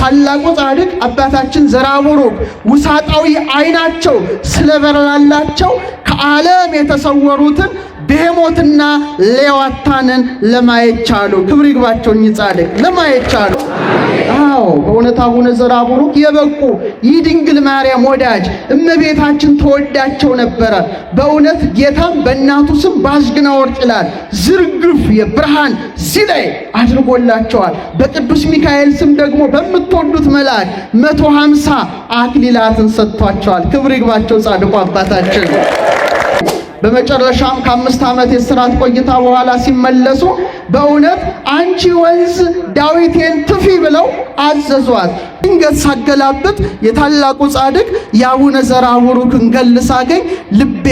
ታላቁ ጻድቅ አባታችን ዘራቡሩክ ውሳጣዊ አይናቸው ስለበራላቸው ከዓለም የተሰወሩትን ቤሞትና ሌዋታንን ለማየት ቻሉ። ክብር ይግባቸው እኚህ ጻድቅ ለማየት ቻሉ። አዎ በእውነት አቡነ ዘራቡሩክ የበቁ የድንግል ማርያም ወዳጅ እመቤታችን ተወዳቸው ነበረ። በእውነት ጌታም በእናቱ ስም ባዝግና ወርቅ ይላል ዝርግፍ የብርሃን ሲላይ አድርጎላቸዋል። በቅዱስ ሚካኤል ስም ደግሞ በምትወዱት መልአክ 150 አክሊላትን ሰጥቷቸዋል። ክብር ይግባቸው ጻድቁ አባታችን። በመጨረሻም ከ5 ዓመት የሥራት ቆይታ በኋላ ሲመለሱ በእውነት አንቺ ወንዝ ዳዊቴን ትፊ ብለው አዘዟት። ድንገት ሳገላብጥ የታላቁ ጻድቅ የአቡነ ዘራቡሩክን ገል ሳገኝ ልቤ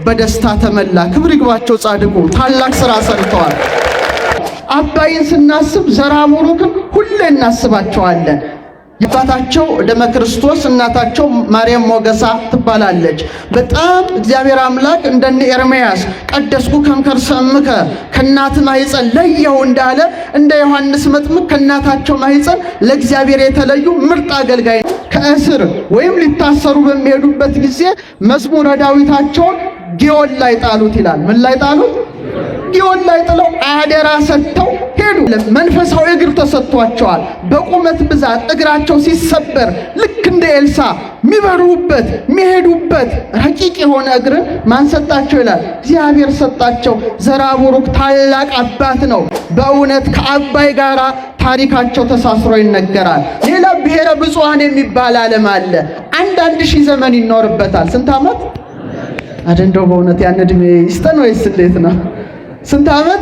በደስታ ተመላ። ክብር ይግባቸው ጻድቁ ታላቅ ሥራ ሰርተዋል። አባይን ስናስብ ዘራቡሩክን ሁሌ እናስባቸዋለን። አባታቸው ደመ ክርስቶስ እናታቸው ማርያም ሞገሳ ትባላለች። በጣም እግዚአብሔር አምላክ እንደነ ኤርምያስ ቀደስኩ ከንከርሰ እምከ ከእናት ማኅፀን ለየው እንዳለ እንደ ዮሐንስ መጥምቅ ከእናታቸው ማኅፀን ለእግዚአብሔር የተለዩ ምርጥ አገልጋይ ከእስር ወይም ሊታሰሩ በሚሄዱበት ጊዜ መዝሙረ ዳዊታቸውን ጊዮን ላይ ጣሉት ይላል። ምን ላይ ጣሉት? ጊዮን ላይ ጥለው አደራ ሰጥተው ሄዱ። መንፈሳዊ እግር ተሰጥቷቸዋል። በቁመት ብዛት እግራቸው ሲሰበር ልክ እንደ ኤልሳ የሚበሩበት የሚሄዱበት ረቂቅ የሆነ እግርን ማን ሰጣቸው ይላል? እግዚአብሔር ሰጣቸው። ዘራቡሩክ ታላቅ አባት ነው። በእውነት ከአባይ ጋር ታሪካቸው ተሳስሮ ይነገራል። ሌላ ብሔረ ብፁዓን የሚባል ዓለም አለ። 1,000 ዘመን ይኖርበታል። ስንት ዓመት አደንደው? በእውነት ያን ዕድሜ ይስጠን ወይስ እንዴት ነው? ስንት ዓመት?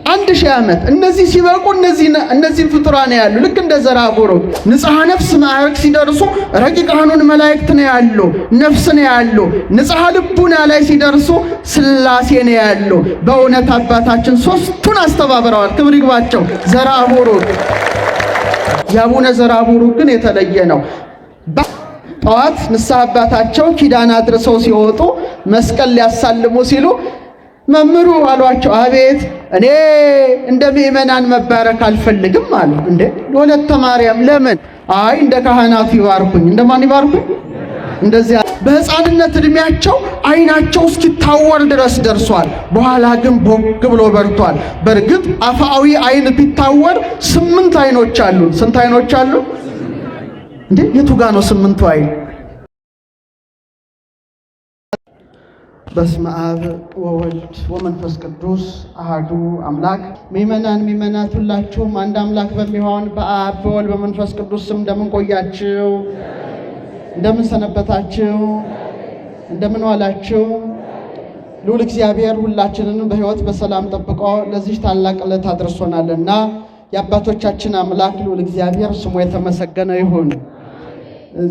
1000 ዓመት። እነዚህ ሲበቁ እነዚህን ፍጡራን ያሉ ልክ እንደ ዘራቡሩክ ንጽሐ ነፍስ ማዕረግ ሲደርሱ ረቂቃኑን መላእክት ነው ያሉ፣ ነፍስ ነው ያሉ። ንጽሐ ልቡና ላይ ሲደርሱ ሥላሴ ነው ያሉ። በእውነት አባታችን ሦስቱን አስተባብረዋል። ክብር ይግባቸው ዘራቡሩክ። የአቡነ ዘራቡሩክ ግን የተለየ ነው። ጠዋት ንስሐ አባታቸው ኪዳን አድርሰው ሲወጡ መስቀል ሊያሳልሙ ሲሉ መምህሩ አሏቸው፣ አቤት እኔ እንደ ምእመናን መባረክ አልፈልግም አሉ። እንዴ ወለተ ማርያም ለምን? አይ እንደ ካህናቱ ይባርኩኝ። እንደማን ይባርኩኝ? እንደዚያ በሕፃንነት ዕድሜያቸው አይናቸው እስኪታወር ድረስ ደርሷል። በኋላ ግን ቦግ ብሎ በርቷል። በእርግጥ አፋዊ አይን ቢታወር 8 አይኖች አሉ። ስንት አይኖች አሉ እንዴ? የቱ ጋ ነው 8ቱ አይን? በስመ አብ ወወልድ ወመንፈስ ቅዱስ አሐዱ አምላክ። ምእመናት ሁላችሁም አንድ አምላክ በሚሆን በአብ በወልድ በመንፈስ ቅዱስ ስም እንደምን ቆያችሁ? እንደምን ሰነበታችሁ? እንደምን ዋላችሁ? ልዑል እግዚአብሔር ሁላችንን በሕይወት በሰላም ጠብቆ ለዚህ ታላቅ ዕለት አድርሶናልና የአባቶቻችን አምላክ ልዑል እግዚአብሔር ስሙ የተመሰገነ ይሁን።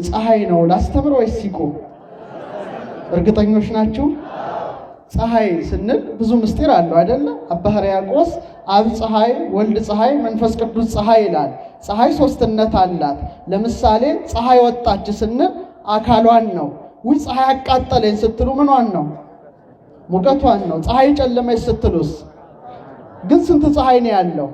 ፀሐይ ነው ላስተምር ወይስ ሲቆም? እርግጠኞች ናችሁ? ፀሐይ ስንል ብዙ ምስጢር አለው አይደለ? አባ ሕርያቆስ አብ ፀሐይ፣ ወልድ ፀሐይ፣ መንፈስ ቅዱስ ፀሐይ ይላል። ፀሐይ ሦስትነት አላት። ለምሳሌ ፀሐይ ወጣች ስንል አካሏን ነው። ውይ ፀሐይ አቃጠለኝ ስትሉ ምኗን ነው? ሙቀቷን ነው። ፀሐይ ጨለመች ስትሉስ? ግን ስንት ፀሐይ ነው ያለው?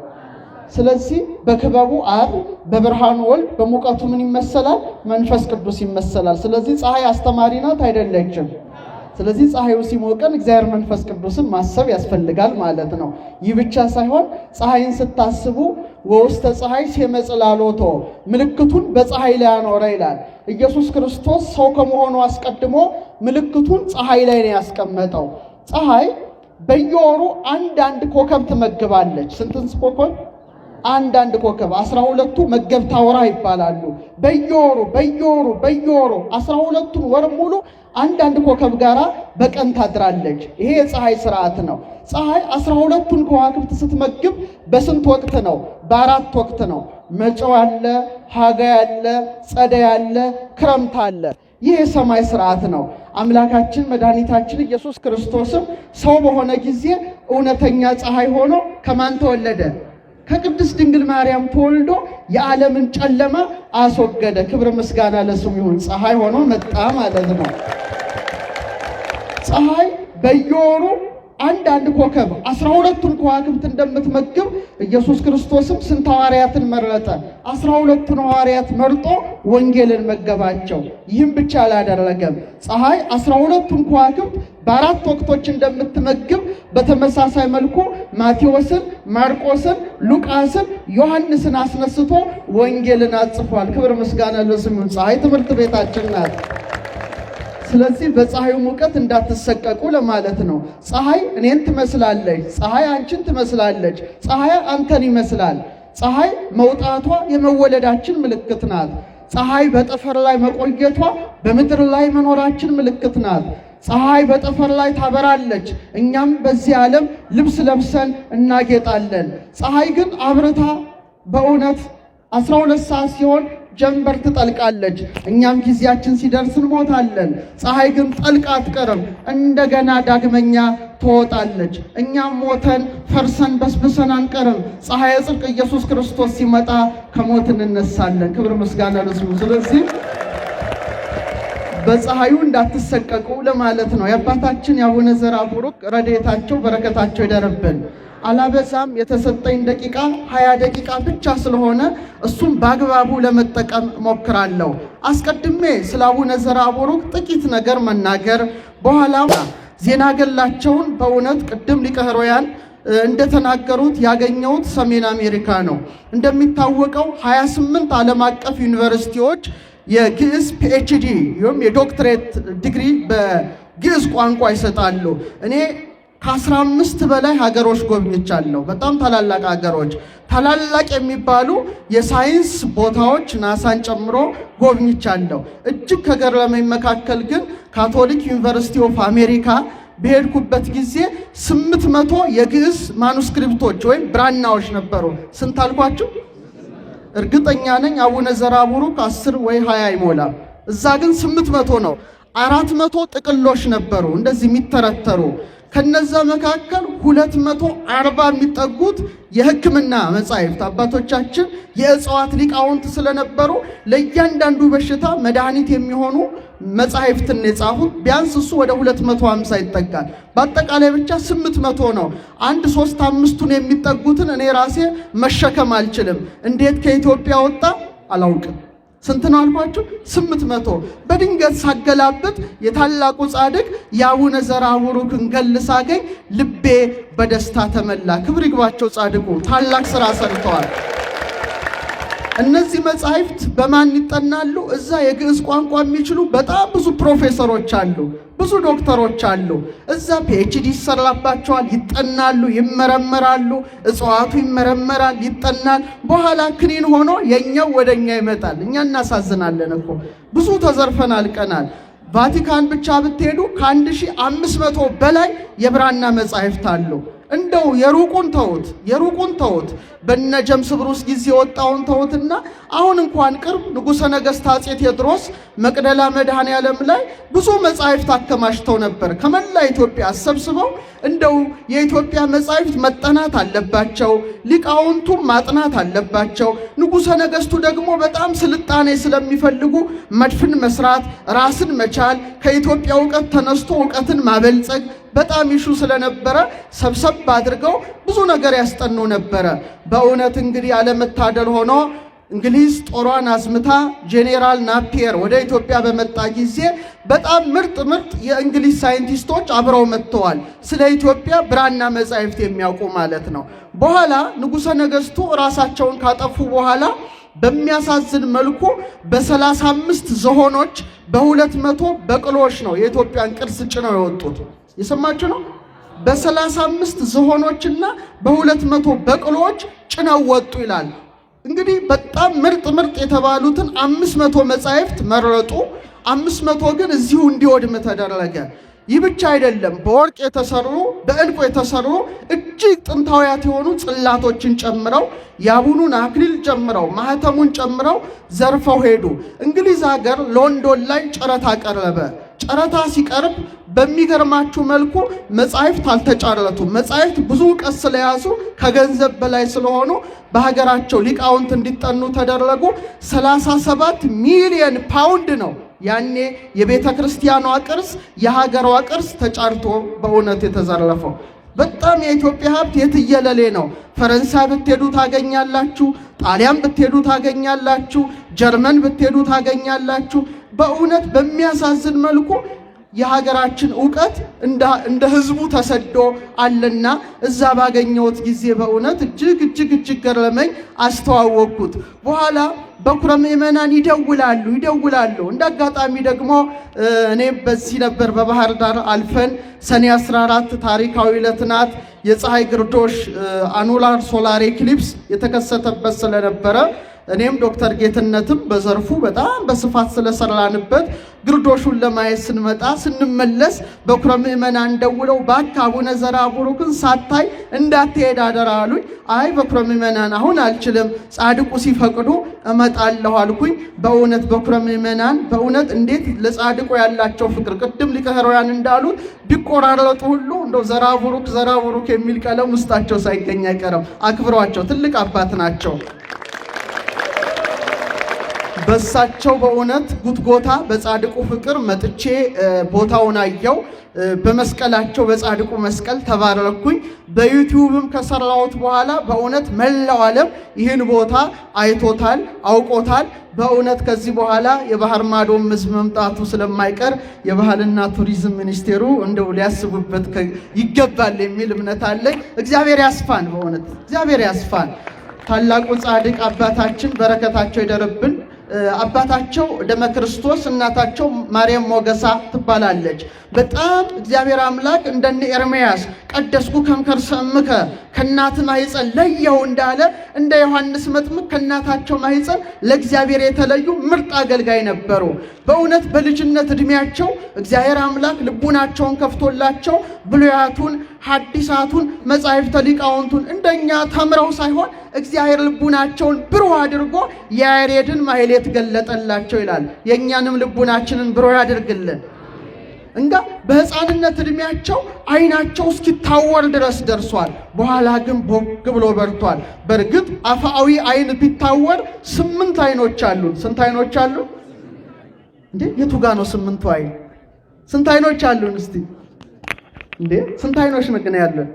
ስለዚህ በክበቡ አብ፣ በብርሃኑ ወልድ፣ በሙቀቱ ምን ይመሰላል? መንፈስ ቅዱስ ይመሰላል። ስለዚህ ፀሐይ አስተማሪ ናት አይደለችም? ስለዚህ ፀሐዩ ሲሞቀን እግዚአብሔር መንፈስ ቅዱስን ማሰብ ያስፈልጋል ማለት ነው። ይህ ብቻ ሳይሆን ፀሐይን ስታስቡ ወውስተ ፀሐይ ሲመጽላሎቶ ምልክቱን በፀሐይ ላይ አኖረ ይላል። ኢየሱስ ክርስቶስ ሰው ከመሆኑ አስቀድሞ ምልክቱን ፀሐይ ላይ ነው ያስቀመጠው። ፀሐይ በየወሩ አንዳንድ ኮከብ ትመግባለች። ስንት ኮከብ? አንዳንድ ኮከብ 12ቱ መገብታ ወራ ይባላሉ። በየወሩ 12ቱን ወር ሙሉ አንዳንድ ኮከብ ጋራ በቀን ታድራለች። ይሄ የፀሐይ ስርዓት ነው። ፀሐይ 12ቱን ከዋክብት ስትመግብ በስንት ወቅት ነው? በ4 ወቅት ነው። መጪው አለ፣ ሐጋይ አለ፣ ጸደይ አለ፣ ክረምት አለ። ይህ የሰማይ ስርዓት ነው። አምላካችን መድኃኒታችን ኢየሱስ ክርስቶስም ሰው በሆነ ጊዜ እውነተኛ ፀሐይ ሆኖ ከማን ተወለደ? ከቅድስት ድንግል ማርያም ተወልዶ የዓለምን ጨለማ አስወገደ። ክብር ምስጋና ለስሙ ይሁን። ፀሐይ ሆኖ መጣ ማለት ነው። ፀሐይ በየወሩ አንድ ኮከብ 12ቱን ከዋክብት እንደምትመግብ ኢየሱስ ክርስቶስም ስንት ሐዋርያትን መረጠ? 12ቱን ሐዋርያት መርጦ ወንጌልን መገባቸው። ይህም ብቻ አላደረገም። ፀሐይ 12ቱን ከዋክብት በአራት ወቅቶች እንደምትመግብ በተመሳሳይ መልኩ ማቴዎስን፣ ማርቆስን፣ ሉቃስን፣ ዮሐንስን አስነስቶ ወንጌልን አጽፏል። ክብር ምስጋና ለስሙ። ፀሐይ ትምህርት ቤታችን ናት። ስለዚህ በፀሐዩ ሙቀት እንዳትሰቀቁ ለማለት ነው። ፀሐይ እኔን ትመስላለች፣ ፀሐይ አንቺን ትመስላለች፣ ፀሐይ አንተን ይመስላል። ፀሐይ መውጣቷ የመወለዳችን ምልክት ናት። ፀሐይ በጠፈር ላይ መቆየቷ በምድር ላይ መኖራችን ምልክት ናት። ፀሐይ በጠፈር ላይ ታበራለች፣ እኛም በዚህ ዓለም ልብስ ለብሰን እናጌጣለን። ፀሐይ ግን አብርታ በእውነት 12 ሰዓት ሲሆን ጀንበር ትጠልቃለች፣ እኛም ጊዜያችን ሲደርስ እንሞታለን። ፀሐይ ግን ጠልቃ አትቀርም፣ እንደገና ዳግመኛ ትወጣለች። እኛም ሞተን ፈርሰን በስብሰን አንቀርም። ፀሐይ ጽድቅ ኢየሱስ ክርስቶስ ሲመጣ ከሞት እንነሳለን። ክብር ምስጋና ለስሙ። ስለዚህ በፀሐዩ እንዳትሰቀቁ ለማለት ነው። የአባታችን የአቡነ ዘርአቡሩክ ረድኤታቸው በረከታቸው ይደርብን። አላበዛም። የተሰጠኝ ደቂቃ 20 ደቂቃ ብቻ ስለሆነ እሱም በአግባቡ ለመጠቀም ሞክራለሁ። አስቀድሜ ስለ አቡነ ዘርአቡሩክ ጥቂት ነገር መናገር፣ በኋላ ዜና ገላቸውን በእውነት ቅድም ሊቀ ኅሩያን እንደተናገሩት ያገኘሁት ሰሜን አሜሪካ ነው። እንደሚታወቀው 28 ዓለም አቀፍ ዩኒቨርሲቲዎች የግዕዝ ፒኤችዲ ወይም የዶክትሬት ዲግሪ በግዕዝ ቋንቋ ይሰጣሉ። እኔ ከ15 በላይ ሀገሮች ጎብኝቻለሁ። በጣም ታላላቅ ሀገሮች፣ ታላላቅ የሚባሉ የሳይንስ ቦታዎች ናሳን ጨምሮ ጎብኝቻለሁ። እጅግ ከገረመኝ መካከል ግን ካቶሊክ ዩኒቨርሲቲ ኦፍ አሜሪካ በሄድኩበት ጊዜ 800 የግዕዝ ማኑስክሪፕቶች ወይም ብራናዎች ነበሩ። ስንት አልኳችሁ? እርግጠኛ ነኝ አቡነ ዘርአቡሩክ 10 ወይ 20 አይሞላም። እዛ ግን 800 ነው። 400 ጥቅሎች ነበሩ እንደዚህ የሚተረተሩ። ከነዛ መካከል 240 የሚጠጉት የሕክምና መጻሕፍት አባቶቻችን የእጽዋት ሊቃውንት ስለነበሩ ለእያንዳንዱ በሽታ መድኃኒት የሚሆኑ መጻሕፍትን የጻፉት። ቢያንስ እሱ ወደ 250 ይጠጋል። በአጠቃላይ ብቻ 800 ነው። 1/3-5ቱን የሚጠጉትን እኔ ራሴ መሸከም አልችልም። እንዴት ከኢትዮጵያ ወጣ አላውቅም። ስንት ነው አልኳችሁ? 800። በድንገት ሳገላብጥ የታላቁ ጻድቅ የአቡነ ዘርአቡሩክን ገል ሳገኝ ልቤ በደስታ ተመላ። ክብር ይግባቸው። ጻድቁ ታላቅ ሥራ ሰርተዋል። እነዚህ መጻሕፍት በማን ይጠናሉ? እዛ የግዕዝ ቋንቋ የሚችሉ በጣም ብዙ ፕሮፌሰሮች አሉ፣ ብዙ ዶክተሮች አሉ። እዛ ፒኤችዲ ይሰራባቸዋል፣ ይጠናሉ፣ ይመረመራሉ። እጽዋቱ ይመረመራል፣ ይጠናል። በኋላ ክኒን ሆኖ የኛው ወደኛ ይመጣል። እኛ እናሳዝናለን እኮ ብዙ ተዘርፈን አልቀናል። ቫቲካን ብቻ ብትሄዱ ከ1500 በላይ የብራና መጻሕፍት አሉ። እንደው የሩቁን ተውት በነ ጀምስ ብሩስ ጊዜ ወጣውን ተውትና አሁን እንኳን ቅርብ ንጉሠ ነገሥት አፄ ቴዎድሮስ መቅደላ መድኃኔዓለም ላይ ብዙ መጻሕፍት አከማችተው ነበር። ከመላ ኢትዮጵያ አሰብስበው እንደው የኢትዮጵያ መጻሕፍት መጠናት አለባቸው፣ ሊቃውንቱ ማጥናት አለባቸው። ንጉሠ ነገሥቱ ደግሞ በጣም ስልጣኔ ስለሚፈልጉ መድፍን መስራት፣ ራስን መቻል፣ ከኢትዮጵያ እውቀት ተነስቶ እውቀትን ማበልጸግ በጣም ይሹ ስለነበረ ሰብሰብ አድርገው ብዙ ነገር ያስጠኑ ነበረ። በእውነት እንግዲህ አለመታደል ሆኖ እንግሊዝ ጦሯን አዝምታ ጄኔራል ናፒየር ወደ ኢትዮጵያ በመጣ ጊዜ በጣም ምርጥ የእንግሊዝ ሳይንቲስቶች አብረው መጥተዋል። ስለ ኢትዮጵያ ብራና መጻሕፍት የሚያውቁ ማለት ነው። በኋላ ንጉሠ ነገሥቱ ራሳቸውን ካጠፉ በኋላ በሚያሳዝን መልኩ በ35 ዝሆኖች በ200 በቅሎች ነው የኢትዮጵያን ቅርስ ጭነው የወጡት። የሰማችሁ ነው። በ35 ዝሆኖችና በ200 በቅሎች ጭነው ወጡ ይላል። እንግዲህ በጣም ምርጥ የተባሉትን 500 መጻሕፍት መረጡ። 500 ግን እዚሁ እንዲወድም ተደረገ። ይህ ብቻ አይደለም። በወርቅ የተሰሩ በዕንቁ የተሰሩ እጅግ ጥንታዊያት የሆኑ ጽላቶችን ጨምረው የአቡኑን አክሊል ጨምረው ማህተሙን ጨምረው ዘርፈው ሄዱ። እንግሊዝ ሀገር ሎንዶን ላይ ጨረታ ቀረበ። ጨረታ ሲቀርብ በሚገርማችሁ መልኩ መጻሕፍት አልተጫረቱም። መጻሕፍት ብዙ ዕውቀት ስለያዙ ከገንዘብ በላይ ስለሆኑ በሀገራቸው ሊቃውንት እንዲጠኑ ተደረጉ። 37 ሚሊዮን ፓውንድ ነው ያኔ የቤተ ክርስቲያኗ ቅርስ የሀገሯ ቅርስ ተጫርቶ በእውነት የተዘረፈው። በጣም የኢትዮጵያ ሀብት የትየለሌ ነው። ፈረንሳይ ብትሄዱ ታገኛላችሁ፣ ጣሊያን ብትሄዱ ታገኛላችሁ፣ ጀርመን ብትሄዱ ታገኛላችሁ። በእውነት በሚያሳዝን መልኩ የሀገራችን ዕውቀት እንደ ህዝቡ ተሰዶ አለና እዛ ባገኘሁት ጊዜ በእውነት እጅግ ገረመኝ። አስተዋወቅኩት። በኋላ በኩረ ምእመናን ይደውላሉ። እንዳጋጣሚ ደግሞ እኔ በዚህ ነበር በባህር ዳር አልፈን ሰኔ 14 ታሪካዊ ዕለት ናት። የፀሐይ ግርዶሽ አኑላር ሶላር ኤክሊፕስ የተከሰተበት ስለነበረ እኔም ዶክተር ጌትነትም በዘርፉ በጣም በስፋት ስለሰራንበት ግርዶሹን ለማየት ስንመለስ በኩረ ምእመናን ደውለው ባክ አቡነ ዘርአቡሩክን ሳታይ እንዳትሄድ አደራ አሉኝ። አይ በኩረ ምእመናን አሁን አልችልም፣ ጻድቁ ሲፈቅዱ እመጣለሁ አልኩኝ። በእውነት በኩረ ምእመናን በእውነት እንዴት ለጻድቁ ያላቸው ፍቅር ቅድም ሊቀ ኅሩያን እንዳሉት ቢቆራረጡ ሁሉ እንደው ዘርአቡሩክ የሚል ቀለም ውስጣቸው ሳይገኝ አይቀርም። አክብሯቸው፣ ትልቅ አባት ናቸው። በሳቸው በእውነት ጉትጎታ በጻድቁ ፍቅር መጥቼ ቦታውን አየው። በመስቀላቸው በጻድቁ መስቀል ተባረኩኝ። በዩቲዩብም ከሰራሁት በኋላ በእውነት መላው ዓለም ይህን ቦታ አይቶታል፣ አውቆታል። በእውነት ከዚህ በኋላ የባህር ማዶም ሕዝብ መምጣቱ ስለማይቀር የባህልና ቱሪዝም ሚኒስቴሩ እንደው ሊያስቡበት ይገባል የሚል እምነት አለኝ። እግዚአብሔር ያስፋን፣ በእውነት እግዚአብሔር ያስፋን። ታላቁ ጻድቅ አባታችን በረከታቸው ይደርብን። አባታቸው ደመ ክርስቶስ እናታቸው ማርያም ሞገሳ ትባላለች። በጣም እግዚአብሔር አምላክ እንደነ ኤርምያስ ቀደስኩ ከመከርሰ እምከ ከእናት ማህፀን ለየው እንዳለ እንደ ዮሐንስ መጥምቅ ከእናታቸው ማህፀን ለእግዚአብሔር የተለዩ ምርጥ አገልጋይ ነበሩ። በእውነት በልጅነት እድሜያቸው እግዚአብሔር አምላክ ልቡናቸውን ከፍቶላቸው ብሉያቱን ሐዲሳቱን መጻሕፍተ ሊቃውንቱን እንደኛ ተምረው ሳይሆን እግዚአብሔር ልቡናቸውን ብሩህ አድርጎ ያሬድን ማህሌት ገለጠላቸው ይላል። የእኛንም ልቡናችንን ብሩህ ያድርግልን። እንጋ በሕፃንነት እድሜያቸው አይናቸው እስኪታወር ድረስ ደርሷል። በኋላ ግን ቦግ ብሎ በርቷል። በእርግጥ አፋዊ አይን ቢታወር 8 አይኖች አሉን። ስንት አይኖች አሉን እንዴ? የቱ ጋ ነው 8ቱ አይን? ስንት አይኖች አሉን እስቲ እንዴ? ስንት አይኖች ነው ያለን?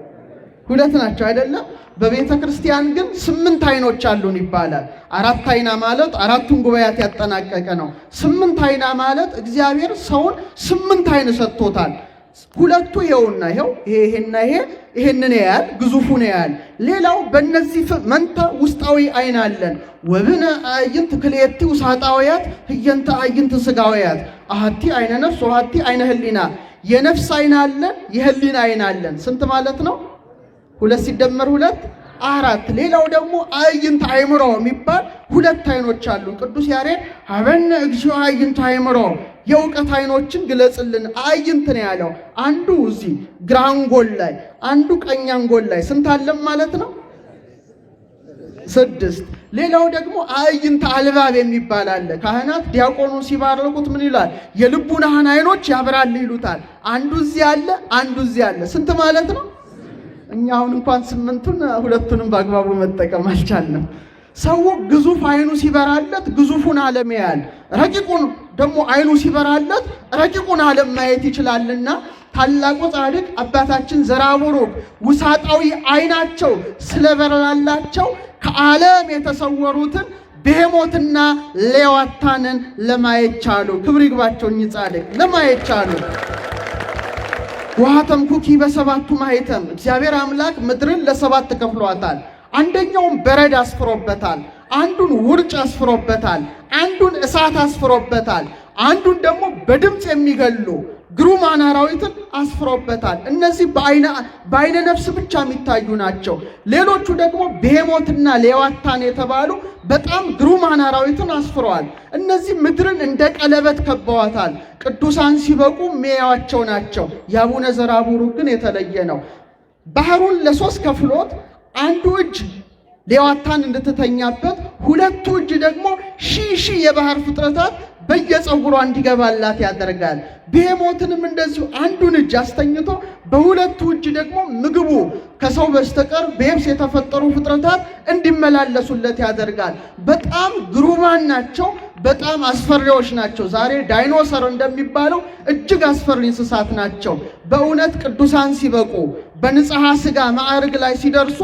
2 ናቸው አይደለም? በቤተ ክርስቲያን ግን 8 አይኖች አሉን ይባላል። 4 አይና ማለት 4ቱን ጉባኤያት ያጠናቀቀ ነው። 8 አይና ማለት እግዚአብሔር ሰውን 8 አይን ሰጥቶታል። 2ቱ ይኸውና ይሄንን ያያል፣ ግዙፉን ያያል። ሌላው በእነዚህ መንታ ውስጣዊ አይን አለን። ወብነ አዕይንት ክልኤቲ ውሳጣውያት ህየንተ አዕይንት ስጋውያት አሐቲ አይነ ነፍስ ወአሐቲ አይነ ህሊና። የነፍስ አይን አለን፣ የህሊና አይን አለን። ስንት ማለት ነው? 2 ሲደመር 2 4። ሌላው ደግሞ አዕይንተ አእምሮ የሚባል 2 አይኖች አሉ። ቅዱስ ያሬድ ሀበነ እግዚኦ አዕይንተ አእምሮ፣ የእውቀት አይኖችን ግለጽልን አዕይንት ነው ያለው። አንዱ እዚህ ግራ አንጎል ላይ፣ አንዱ ቀኝ አንጎል ላይ ስንት አለም ማለት ነው? 6። ሌላው ደግሞ አዕይንተ አልባብ የሚባል አለ። ካህናት ዲያቆኑ ሲባርኩት ምን ይላል? የልቡናህን አይኖች ያብራል ይሉታል። አንዱ እዚህ አለ፣ አንዱ እዚህ አለ። ስንት ማለት ነው? እኛ አሁን እንኳን 8ቱን 2ቱንም በአግባቡ መጠቀም አልቻልንም። ሰው ግዙፍ አይኑ ሲበራለት ግዙፉን ዓለም ያያል። ረቂቁን ደግሞ አይኑ ሲበራለት ረቂቁን ዓለም ማየት ይችላልና ታላቁ ጻድቅ አባታችን ዘርአቡሩክ ውሳጣዊ አይናቸው ስለበራላቸው ከዓለም የተሰወሩትን ቤሄሞትና ሌዋታንን ለማየት ቻሉ። ክብር ይግባቸው። እኚህ ጻድቅ ለማየት ቻሉ። ወሀተም ኩኪ በ7ቱ ማኅተም። እግዚአብሔር አምላክ ምድርን ለ7 ከፍሏታል። አንደኛውን በረድ አስፍሮበታል፣ አንዱን ውርጭ አስፍሮበታል፣ አንዱን እሳት አስፍሮበታል፣ አንዱን ደግሞ በድምፅ የሚገሉ ግሩማን አራዊትን አስፍሮበታል። እነዚህ በአይነ ነፍስ ብቻ የሚታዩ ናቸው። ሌሎቹ ደግሞ ቤሄሞትና ሌዋታን የተባሉ በጣም ግሩማን አራዊትን አስፍረዋል። እነዚህ ምድርን እንደ ቀለበት ከበዋታል። ቅዱሳን ሲበቁ የሚያዩአቸው ናቸው። የአቡነ ዘርአቡሩክ ግን የተለየ ነው። ባህሩን ለ3 ከፍሎት አንዱ እጅ ሌዋታን እንድትተኛበት፣ 2ቱ እጅ ደግሞ ሺህ የባህር ፍጥረታት በየፀጉሯ እንዲገባላት ያደርጋል። ቤሄሞትንም እንደዚሁ አንዱን እጅ አስተኝቶ በ2ቱ እጅ ደግሞ ምግቡ ከሰው በስተቀር በየብስ የተፈጠሩ ፍጥረታት እንዲመላለሱለት ያደርጋል። በጣም ግሩማን ናቸው። በጣም አስፈሪዎች ናቸው። ዛሬ ዳይኖሰር እንደሚባለው እጅግ አስፈሪ እንስሳት ናቸው። በእውነት ቅዱሳን ሲበቁ በንጽሐ ሥጋ ማዕርግ ላይ ሲደርሱ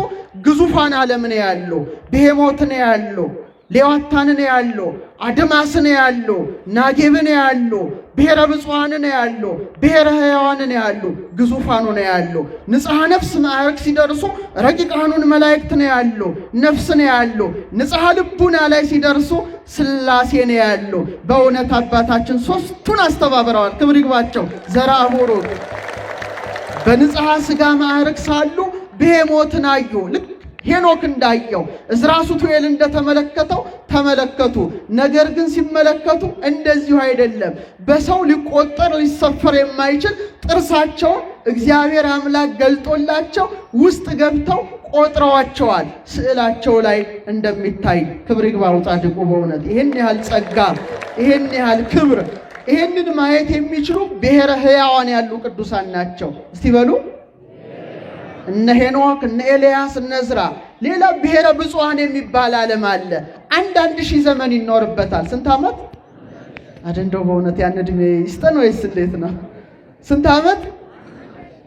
ግዙፋን ዓለም ነው ያለው፣ ብሄሞት ነው ያለው፣ ሌዋታን ነው ያለው፣ አድማስ ነው ያለው፣ ናጌብ ነው ያለው፣ ብሔረ ብፁዓን ነው ያለው፣ ብሔረ ሕያዋን ነው ያለው፣ ግዙፋኑ ነው ያለው። ንጽሐ ነፍስ ማዕረግ ሲደርሱ ረቂቃኑን መላእክት ነው ያለው፣ ነፍስ ነው ያለው። ንጽሐ ልቡና ላይ ሲደርሱ ሥላሴ ነው ያለው። በእውነት አባታችን ሦስቱን አስተባብረዋል። ክብር ይግባቸው። ዘርአ ቡሩክ በንጽሐ ሥጋ ማዕረግ ሳሉ ብሄሞትን አዩ። ልክ ሄኖክ እንዳየው ዕዝራ ሱቱኤል እንደተመለከተው ተመለከቱ። ነገር ግን ሲመለከቱ እንደዚሁ አይደለም። በሰው ሊቆጠር ሊሰፈር የማይችል ጥርሳቸውን እግዚአብሔር አምላክ ገልጦላቸው ውስጥ ገብተው ቆጥረዋቸዋል። ስዕላቸው ላይ እንደሚታይ ክብር ይግባው ጻድቁ። በእውነት ይህን ያህል ጸጋ፣ ይህን ያህል ክብር፣ ይህንን ማየት የሚችሉ ብሔረ ሕያዋን ያሉ ቅዱሳን ናቸው። እስቲ በሉ እነ ሄኖክ፣ እነ ኤልያስ፣ እነ ዕዝራ። ሌላ ብሔረ ብፁዓን የሚባል ዓለም አለ። አንድ ሺህ ዘመን ይኖርበታል። ስንት ዓመት እንደው በእውነት ያን ዕድሜ ይስጠን ወይስ እንዴት ነው? ስንት ዓመት?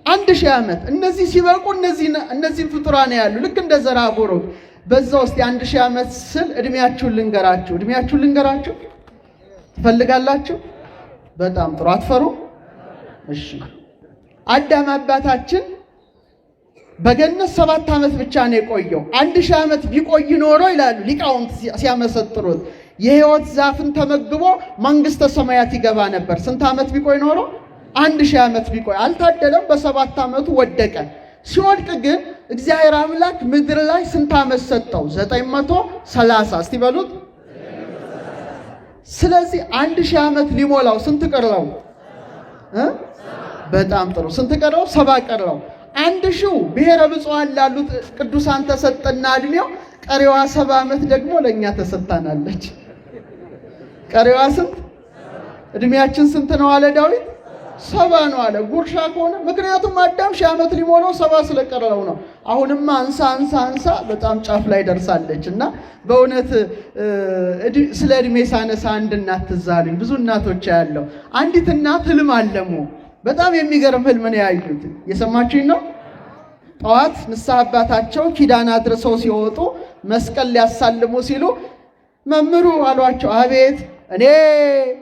1000 ዓመት። እነዚህ ሲበቁ እነዚህን ፍጡራን ያሉ ልክ እንደ ዘርአ ቡሩክ። በዛ ውስጥ 1000 ዓመት ስል ዕድሜያችሁን ልንገራችሁ ትፈልጋላችሁ? በጣም ጥሩ። አትፈሩ? እሺ። አዳም አባታችን በገነት 7 ዓመት ብቻ ነው የቆየው። 1000 ዓመት ቢቆይ ኖሮ ይላሉ ሊቃውንት ሲያመሰጥሩት የሕይወት ዛፍን ተመግቦ መንግሥተ ሰማያት ይገባ ነበር። ስንት ዓመት ቢቆይ ኖሮ? 1000 ዓመት ቢቆይ። አልታደለም። በ7 ዓመቱ ወደቀ። ሲወድቅ ግን እግዚአብሔር አምላክ ምድር ላይ ስንት ዓመት ሰጠው? 930። እስቲ በሉት። ስለዚህ 1000 ዓመት ሊሞላው ስንት ቀረው? በጣም ጥሩ። ስንት ቀረው? 7 ቀረው። 1000 ብሔረ ብፁዓን ላሉት ቅዱሳን ተሰጠና እድሜው፣ ቀሪዋ 70 ዓመት ደግሞ ለኛ ተሰጣናለች። ቀሪዋ ስንት? እድሜያችን ስንት ነው አለ ዳዊት? 70 ነው አለ። ጉርሻ ከሆነ ምክንያቱም አዳም 1000 ዓመት ሊሞላው 70 ስለቀረው ነው። አሁንማ አንሳ በጣም ጫፍ ላይ ደርሳለች። እና በእውነት ስለ እድሜ ሳነሳ አንድ እናት ትዝ አሉኝ። ብዙ እናቶች ያለው አንዲት እናት ህልም አለሙ። በጣም የሚገርም ህልም ነው ያዩት። የሰማችሁኝ ነው? ጠዋት ንስሐ አባታቸው ኪዳን አድርሰው ሲወጡ መስቀል ሊያሳልሙ ሲሉ መምህሩ አሏቸው፣ አቤት እኔ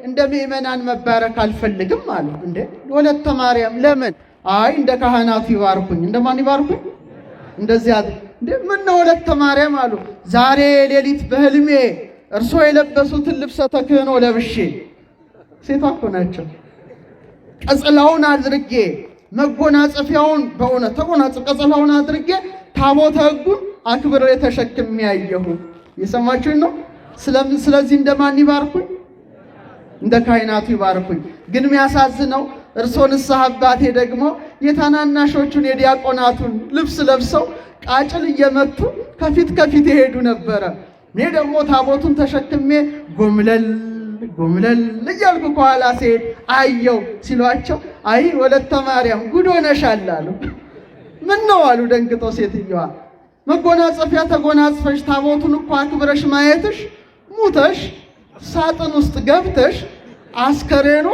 እንደ ምእመናን መባረክ አልፈልግም አሉ። እንዴ ወለተ ማርያም ለምን? አይ እንደ ካህናቱ ይባርኩኝ። እንደማን ይባርኩኝ? እንደዚያ። እንዴ ምን ነው ወለተ ማርያም አሉ። ዛሬ ሌሊት በህልሜ እርሶ የለበሱትን ልብሰ ተክህኖ ለብሼ፣ ሴቷ እኮ ናቸው፣ ቀጽላውን አድርጌ መጎናጸፊያውን በእውነት ተጎናጽፍ ቀጽላውን አድርጌ ታቦተ ሕጉን አክብሬ ተሸክሜ ያየሁ። የሰማችሁኝ ነው? ስለዚህ እንደማን ይባርኩኝ? እንደ ካህናቱ ይባርኩኝ። ግን የሚያሳዝነው እርሶ ንስሐ አባቴ ደግሞ የታናናሾቹን የዲያቆናቱን ልብስ ለብሰው ቃጭል እየመቱ ከፊት ይሄዱ ነበረ። እኔ ደግሞ ታቦቱን ተሸክሜ ጎምለል እያልኩ ከኋላ ሲሄድ አየው ሲሏቸው፣ አይ ወለተ ማርያም ጉድ ሆነሻል አሉ። ምን ነው አሉ ደንግጠው ሴትዮዋ። መጎናጸፊያ ተጎናጽፈሽ ታቦቱን እኮ አክብረሽ ማየትሽ ሙተሽ ሳጥን ውስጥ ገብተሽ አስከሬኑ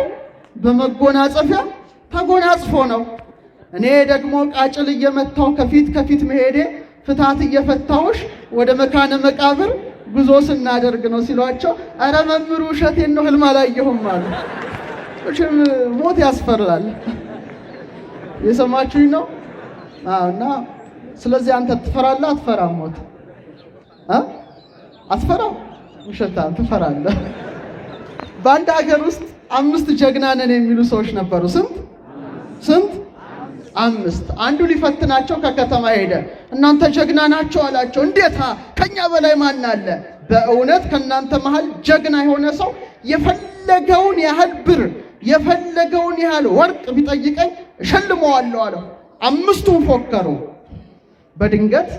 በመጎናጸፊያ ተጎናጽፎ ነው። እኔ ደግሞ ቃጭል እየመታው ከፊት መሄዴ ፍታት እየፈታውሽ ወደ መካነ መቃብር ጉዞ ስናደርግ ነው ሲሏቸው፣ አረ መምህሩ ውሸቴን ነው ህልም አላየሁም አሉ። እሺም ሞት ያስፈራል። የሰማችሁኝ ነው? እና ስለዚህ አንተ ትፈራለህ አትፈራም? ሞት አትፈራም? ውሸታም ትፈራለህ። በአንድ ሀገር ውስጥ 5 ጀግና ነን የሚሉ ሰዎች ነበሩ። ስንት? 5። አንዱ ሊፈትናቸው ከከተማ ሄደ። እናንተ ጀግና ናቸው አላቸው። እንዴት? ከኛ በላይ ማን አለ? በእውነት ከናንተ መሃል ጀግና የሆነ ሰው የፈለገውን ያህል ብር የፈለገውን ያህል ወርቅ ቢጠይቀኝ እሸልመዋለሁ አለው። 5ቱም ፎከሩ። በድንገት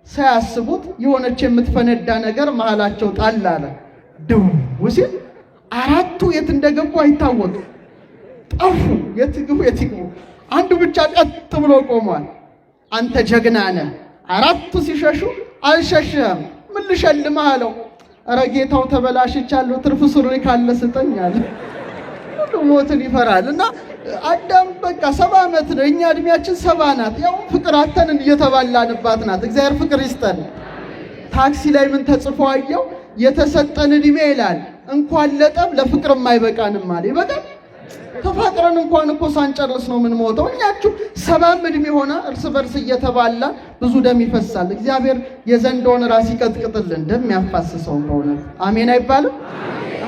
ሳያስቡት የሆነች የምትፈነዳ ነገር መሃላቸው ጣል አለ። ድው ሲል 4ቱ የት እንደገቡ አይታወቅም። ጠፉ። የት ይግቡ? አንዱ ብቻ ቀጥ ብሎ ቆሟል። አንተ ጀግና ነህ። 4ቱ ሲሸሹ አልሸሽህም፣ ምን ልሸልምህ አለው። ኧረ ጌታው ተበላሽቻለሁ፣ ትርፍ ሱሪ ካለ ስጠኝ አለ። ሞትን ይፈራል። እና አዳም በቃ 70 ዓመት ነው። እኛ እድሜያችን 70 ናት። ያው ፍቅር አተንን እየተባላንባት ናት። እግዚአብሔር ፍቅር ይስጠን። ታክሲ ላይ ምን ተጽፎ አየው? የተሰጠን እድሜ ይላል እንኳን ለጠብ ለፍቅርም አይበቃንም አለ። ይበቃል። ተፋቅረን እንኳን እኮ ሳንጨርስ ነው ምን ሞተው። እኛችሁ 70 እድሜ ሆነ እርስ በርስ እየተባላ ብዙ ደም ይፈሳል። እግዚአብሔር የዘንዶውን ራስ ይቀጥቅጥልን፣ ደም ያፋስሰው በእውነት አሜን አይባልም?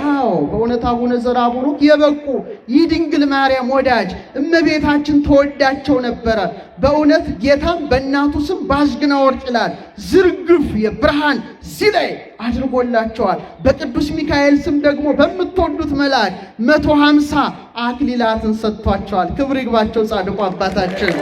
አዎ በእውነት አቡነ ዘርአቡሩክ የበቁ የድንግል ማርያም ወዳጅ እመቤታችን ተወዳቸው ነበረ። በእውነት ጌታም በእናቱ ስም ባዝግና ወርቅ ይላል ዝርግፍ የብርሃን ሲላይ አድርጎላቸዋል። በቅዱስ ሚካኤል ስም ደግሞ በምትወዱት መልአክ 150 አክሊላትን ሰጥቷቸዋል። ክብር ይግባቸው ጻድቁ አባታችን።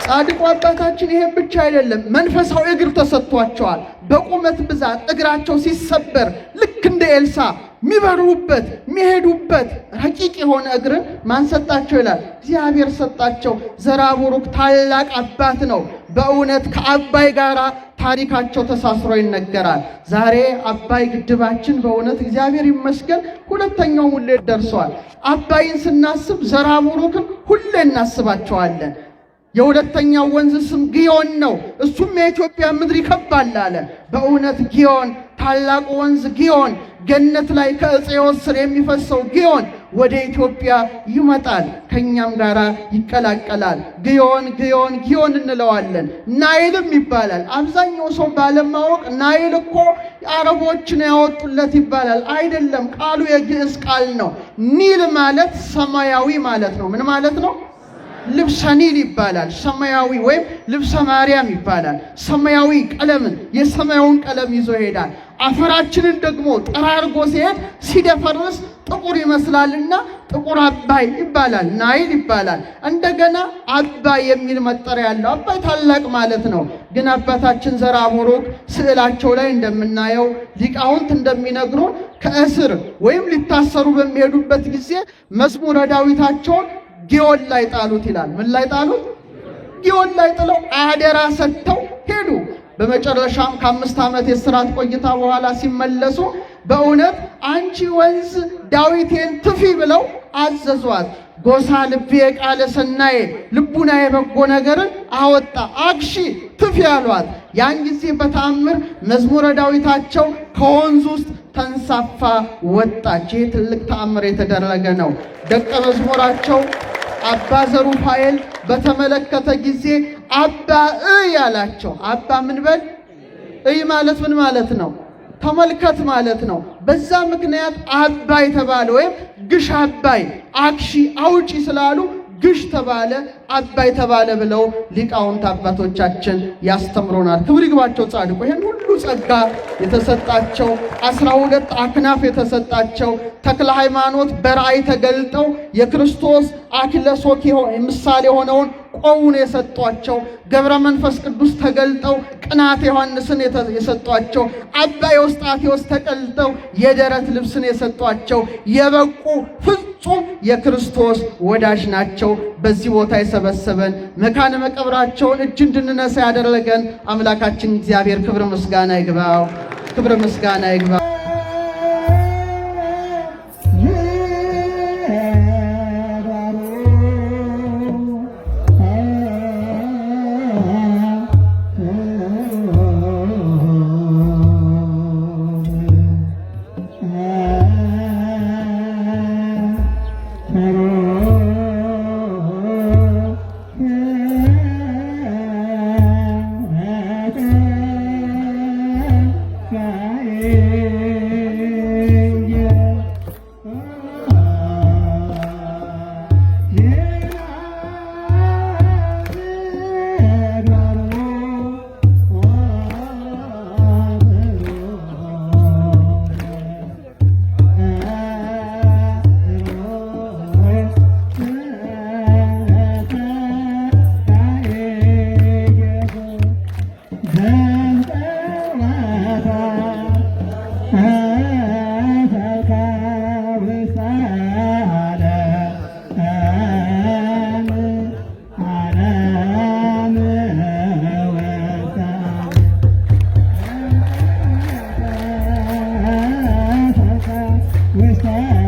ጻድቁ አባታችን ይሄ ብቻ አይደለም፣ መንፈሳዊ እግር ተሰጥቷቸዋል። በቁመት ብዛት እግራቸው ሲሰበር ልክ እንደ ኤልሳ የሚበሩበት የሚሄዱበት ረቂቅ የሆነ እግርን ማን ሰጣቸው ይላል? እግዚአብሔር ሰጣቸው። ዘርአቡሩክ ታላቅ አባት ነው። በእውነት ከአባይ ጋር ታሪካቸው ተሳስሮ ይነገራል። ዛሬ አባይ ግድባችን በእውነት እግዚአብሔር ይመስገን ሁለተኛው ሙሌት ደርሷል። አባይን ስናስብ ዘርአቡሩክን ሁሌ እናስባቸዋለን። የሁለተኛው ወንዝ ስም ግዮን ነው። እሱም የኢትዮጵያ ምድር ይከባል አለ። በእውነት ግዮን ታላቁ ወንዝ ግዮን ገነት ላይ ከዕፄዎስ ስር የሚፈሰው ግዮን ወደ ኢትዮጵያ ይመጣል፣ ከኛም ጋር ይቀላቀላል። ግዮን ግዮን ግዮን እንለዋለን። ናይልም ይባላል። አብዛኛው ሰው ባለማወቅ ናይል እኮ አረቦች ነው ያወጡለት ይባላል። አይደለም፣ ቃሉ የግዕዝ ቃል ነው። ኒል ማለት ሰማያዊ ማለት ነው። ምን ማለት ነው? ልብሰ ኒል ይባላል። ሰማያዊ ወይም ልብሰ ማርያም ይባላል። ሰማያዊ ቀለምን የሰማያውን ቀለም ይዞ ይሄዳል። አፈራችንን ደግሞ ጠራርጎ ሲሄድ ሲደፈርስ ጥቁር ይመስላልና ጥቁር አባይ ይባላል፣ ናይል ይባላል። እንደገና አባይ የሚል መጠሪያ ያለው አባይ ታላቅ ማለት ነው። ግን አባታችን ዘርአቡሩክ ስዕላቸው ላይ እንደምናየው ሊቃውንት እንደሚነግሩን ከእስር ወይም ሊታሰሩ በሚሄዱበት ጊዜ መዝሙረ ዳዊታቸውን ግዮን ላይ ጣሉት ይላል። ምን ላይ ጣሉት? ግዮን ላይ ጥለው አደራ ሰጥተው ሄዱ። በመጨረሻም ከ5 ዓመት የሥራት ቆይታ በኋላ ሲመለሱ በእውነት አንቺ ወንዝ ዳዊቴን ትፊ ብለው አዘዟት። ጎሳ ልቤ ቃለ ሰናዬ ልቡና የበጎ ነገርን አወጣ አግሺ ትፊ አሏት። ያን ጊዜ በተአምር መዝሙረ ዳዊታቸው ከወንዙ ውስጥ ተንሳፋ ወጣች። ይህ ትልቅ ተአምር የተደረገ ነው። ደቀ መዝሙራቸው አባ ዘሩፋኤል በተመለከተ ጊዜ አባ ያላቸው። አባ ምን በል እይ ማለት ምን ማለት ነው? ተመልከት ማለት ነው። በዛ ምክንያት አባይ ተባለ፣ ወይም ግሽ አባይ አክሺ አውጪ ስላሉ ግሽ ተባለ፣ አባይ ተባለ ብለው ሊቃውንት አባቶቻችን ያስተምሮናል። ክብር ይግባቸው ጻድቁ። ይሄን ሁሉ ጸጋ የተሰጣቸው 12 አክናፍ የተሰጣቸው ተክለ ሃይማኖት በራእይ ተገልጠው የክርስቶስ አክለ ሶክ ምሳሌ የሆነውን ቆውን የሰጧቸው፣ ገብረ መንፈስ ቅዱስ ተገልጠው ቅናተ ዮሐንስን የሰጧቸው፣ አባ ኤዎስጣቴዎስ ተገልጠው የደረት ልብስን የሰጧቸው የበቁ ፍጹም የክርስቶስ ወዳጅ ናቸው። በዚህ ቦታ የሰበሰበን መካነ መቃብራቸውን እጅ እንድንነሳ ያደረገን አምላካችን እግዚአብሔር ክብር ምስጋና ይግባው። ክብር ምስጋና ይግባው። Where's that?